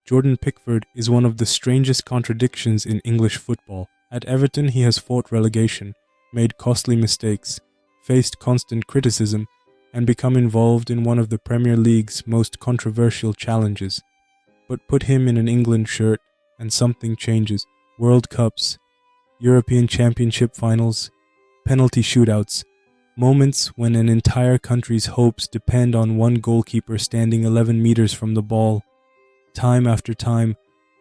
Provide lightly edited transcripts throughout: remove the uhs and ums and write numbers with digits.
Jordan Pickford is one of the strangest contradictions in English football. At Everton, he has fought relegation, made costly mistakes, faced constant criticism, and become involved in one of the Premier League's most controversial challenges. But put him in an England shirt, and something changes. World Cups, European Championship finals, penalty shootouts, moments when an entire country's hopes depend on one goalkeeper standing 11 meters from the ball. Time after time,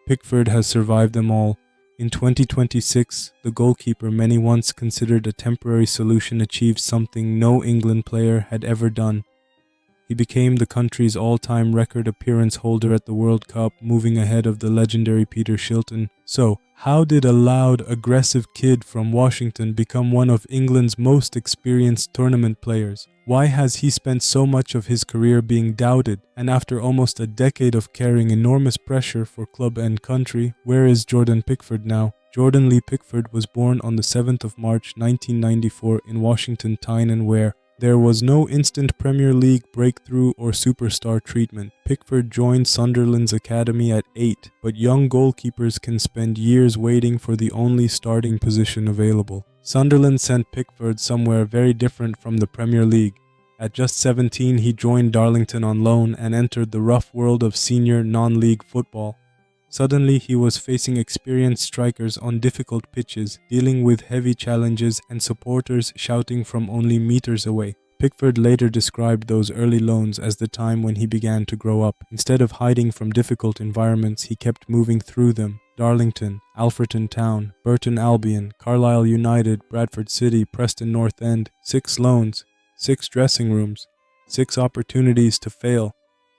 Pickford has survived them all. In 2026, the goalkeeper many once considered a temporary solution achieved something no England player had ever done. He became the country's all-time record appearance holder at the World Cup, moving ahead of the legendary Peter Shilton. So, how did a loud, aggressive kid from Washington become one of England's most experienced tournament players? Why has he spent so much of his career being doubted? And after almost a decade of carrying enormous pressure for club and country, where is Jordan Pickford now? Jordan Lee Pickford was born on the 7th of March 1994 in Washington, Tyne, where there was no instant Premier League breakthrough or superstar treatment. Pickford joined Sunderland's academy at 8, but young goalkeepers can spend years waiting for the only starting position available. Sunderland sent Pickford somewhere very different from the Premier League. At just 17, he joined Darlington on loan and entered the rough world of senior non-league football. Suddenly, he was facing experienced strikers on difficult pitches, dealing with heavy challenges and supporters shouting from only meters away. Pickford later described those early loans as the time when he began to grow up. Instead of hiding from difficult environments, he kept moving through them. Darlington, Alfreton Town, Burton Albion, Carlisle United, Bradford City, Preston North End. 6 loans, 6 dressing rooms, 6 opportunities to fail.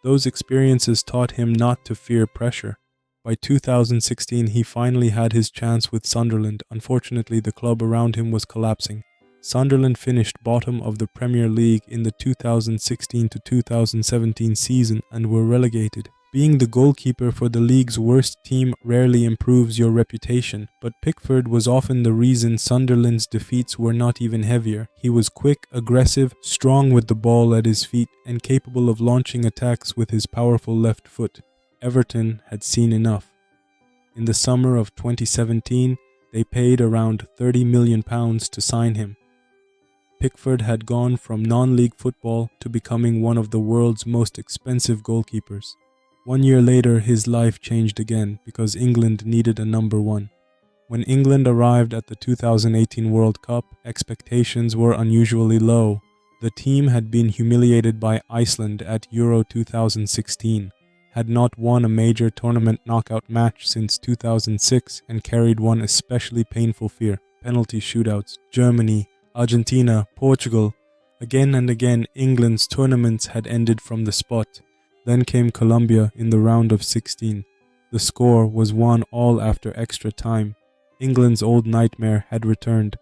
Those experiences taught him not to fear pressure. By 2016, he finally had his chance with Sunderland. Unfortunately, the club around him was collapsing. Sunderland finished bottom of the Premier League in the 2016 to 2017 season and were relegated. Being the goalkeeper for the league's worst team rarely improves your reputation, but Pickford was often the reason Sunderland's defeats were not even heavier. He was quick, aggressive, strong with the ball at his feet, and capable of launching attacks with his powerful left foot. Everton had seen enough. In the summer of 2017, they paid around £30 million to sign him. Pickford had gone from non-league football to becoming one of the world's most expensive goalkeepers. 1 year later, his life changed again because England needed a number one. When England arrived at the 2018 World Cup, expectations were unusually low. The team had been humiliated by Iceland at Euro 2016. Had not won a major tournament knockout match since 2006 and carried one especially painful fear: penalty shootouts. Germany, Argentina, Portugal. Again and again, England's tournaments had ended from the spot. Then came Colombia in the round of 16. The score was 1-1 after extra time. England's old nightmare had returned.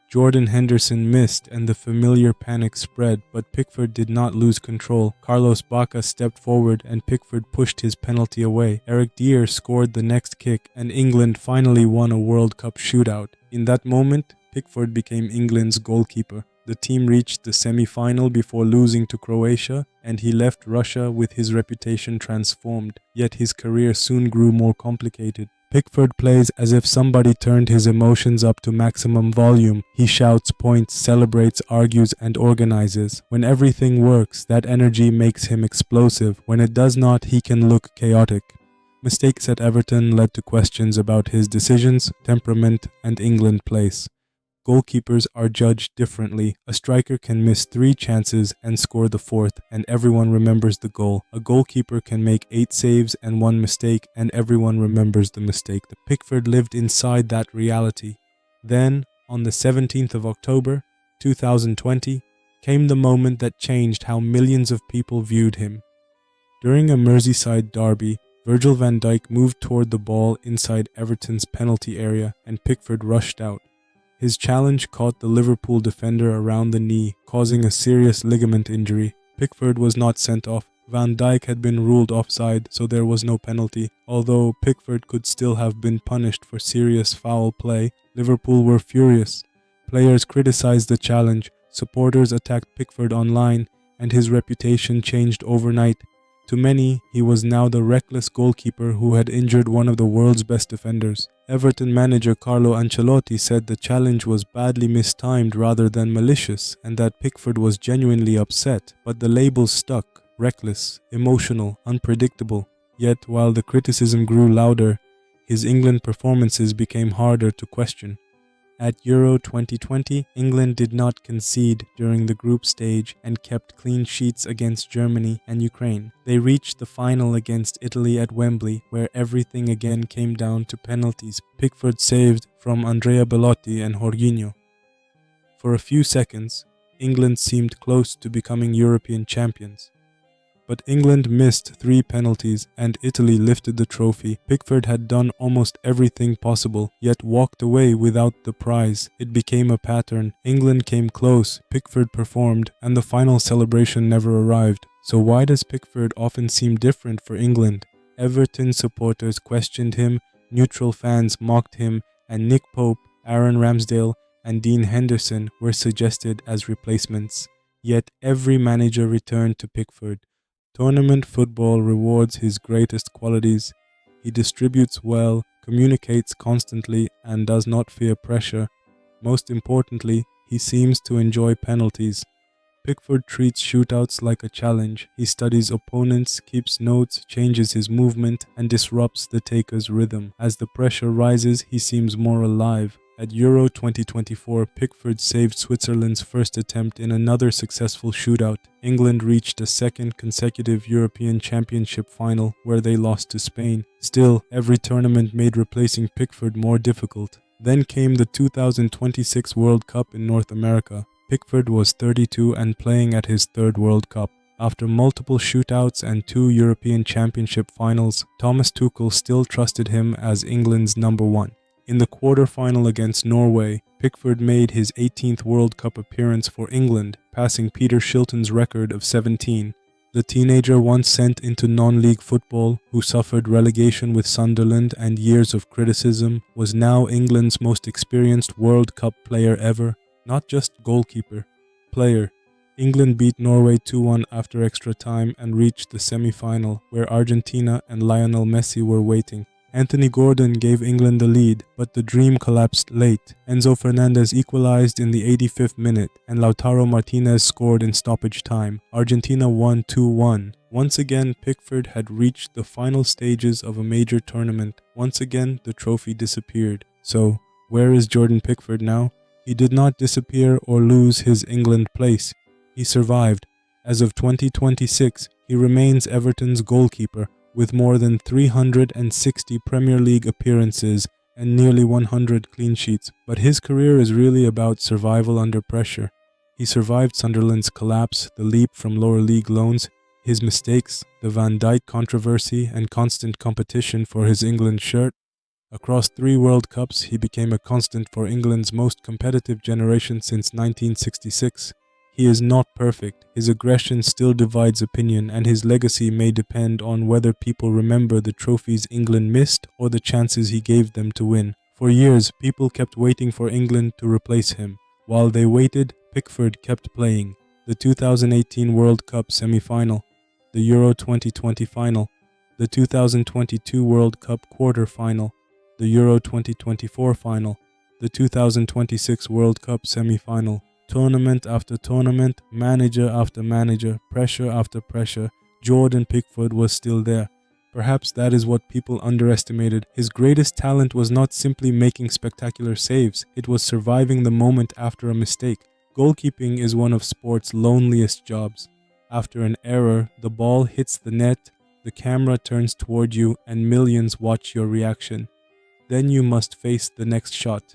Jordan Henderson missed and the familiar panic spread, but Pickford did not lose control. Carlos Bacca stepped forward and Pickford pushed his penalty away. Eric Dier scored the next kick and England finally won a World Cup shootout. In that moment, Pickford became England's goalkeeper. The team reached the semi-final before losing to Croatia, and he left Russia with his reputation transformed. Yet his career soon grew more complicated. Pickford plays as if somebody turned his emotions up to maximum volume. He shouts, points, celebrates, argues, and organizes. When everything works, that energy makes him explosive. When it does not, he can look chaotic. Mistakes at Everton led to questions about his decisions, temperament, and England place. Goalkeepers are judged differently. A striker can miss 3 chances and score the 4th, and everyone remembers the goal. A goalkeeper can make 8 saves and 1 mistake, and everyone remembers the mistake. Pickford lived inside that reality. Then, on the 17th of October, 2020, came the moment that changed how millions of people viewed him. During a Merseyside derby, Virgil van Dijk moved toward the ball inside Everton's penalty area, and Pickford rushed out. His challenge caught the Liverpool defender around the knee, causing a serious ligament injury. Pickford was not sent off. Van Dijk had been ruled offside, so there was no penalty. Although Pickford could still have been punished for serious foul play, Liverpool were furious. Players criticized the challenge, supporters attacked Pickford online, and his reputation changed overnight. To many, he was now the reckless goalkeeper who had injured one of the world's best defenders. Everton manager Carlo Ancelotti said the challenge was badly mistimed rather than malicious, and that Pickford was genuinely upset, but the label stuck: reckless, emotional, unpredictable. Yet, while the criticism grew louder, his England performances became harder to question. At Euro 2020, England did not concede during the group stage and kept clean sheets against Germany and Ukraine. They reached the final against Italy at Wembley, where everything again came down to penalties Pickford saved from Andrea Bellotti and Jorginho. For a few seconds, England seemed close to becoming European champions. But England missed 3 penalties and Italy lifted the trophy. Pickford had done almost everything possible, yet walked away without the prize. It became a pattern. England came close, Pickford performed, and the final celebration never arrived. So why does Pickford often seem different for England? Everton supporters questioned him, neutral fans mocked him, and Nick Pope, Aaron Ramsdale, and Dean Henderson were suggested as replacements. Yet every manager returned to Pickford. Tournament football rewards his greatest qualities. He distributes well, communicates constantly, and does not fear pressure. Most importantly, he seems to enjoy penalties. Pickford treats shootouts like a challenge. He studies opponents, keeps notes, changes his movement, and disrupts the taker's rhythm. As the pressure rises, he seems more alive. At Euro 2024, Pickford saved Switzerland's first attempt in another successful shootout. England reached a second consecutive European Championship final where they lost to Spain. Still, every tournament made replacing Pickford more difficult. Then came the 2026 World Cup in North America. Pickford was 32 and playing at his third World Cup. After multiple shootouts and 2 European Championship finals, Thomas Tuchel still trusted him as England's number 1. In the quarter-final against Norway, Pickford made his 18th World Cup appearance for England, passing Peter Shilton's record of 17. The teenager once sent into non-league football, who suffered relegation with Sunderland and years of criticism, was now England's most experienced World Cup player ever. Not just goalkeeper, player. England beat Norway 2-1 after extra time and reached the semi-final, where Argentina and Lionel Messi were waiting. Anthony Gordon gave England the lead, but the dream collapsed late. Enzo Fernandez equalized in the 85th minute, and Lautaro Martinez scored in stoppage time. Argentina won 2-1. Once again, Pickford had reached the final stages of a major tournament. Once again, the trophy disappeared. So, where is Jordan Pickford now? He did not disappear or lose his England place. He survived. As of 2026, he remains Everton's goalkeeper, with more than 360 Premier League appearances and nearly 100 clean sheets. But his career is really about survival under pressure. He survived Sunderland's collapse, the leap from lower league loans, his mistakes, the Van Dijk controversy, and constant competition for his England shirt. Across 3 World Cups, he became a constant for England's most competitive generation since 1966. He is not perfect, his aggression still divides opinion, and his legacy may depend on whether people remember the trophies England missed or the chances he gave them to win. For years, people kept waiting for England to replace him. While they waited, Pickford kept playing. The 2018 World Cup semi-final, the Euro 2020 final, the 2022 World Cup quarter-final, the Euro 2024 final, the 2026 World Cup semi-final. Tournament after tournament, manager after manager, pressure after pressure, Jordan Pickford was still there. Perhaps that is what people underestimated. His greatest talent was not simply making spectacular saves, it was surviving the moment after a mistake. Goalkeeping is one of sport's loneliest jobs. After an error, the ball hits the net, the camera turns toward you, and millions watch your reaction. Then you must face the next shot.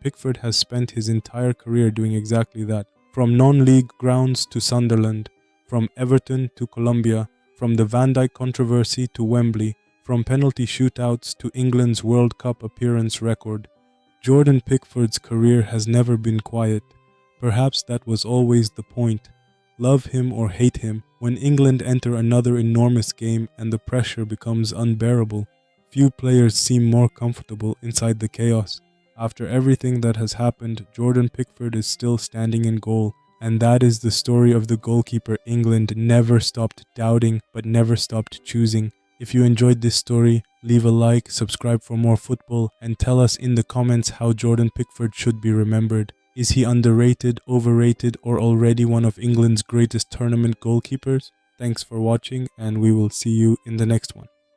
Pickford has spent his entire career doing exactly that. From non-league grounds to Sunderland, from Everton to Colombia, from the Van Dijk controversy to Wembley, from penalty shootouts to England's World Cup appearance record. Jordan Pickford's career has never been quiet. Perhaps that was always the point. Love him or hate him, when England enter another enormous game and the pressure becomes unbearable, few players seem more comfortable inside the chaos. After everything that has happened, Jordan Pickford is still standing in goal, And that is the story of the goalkeeper England never stopped doubting but never stopped choosing. If you enjoyed this story, leave a like, subscribe for more football, and tell us in the comments how Jordan Pickford should be remembered. Is he underrated, overrated, or already one of England's greatest tournament goalkeepers? Thanks for watching, and we will see you in the next one.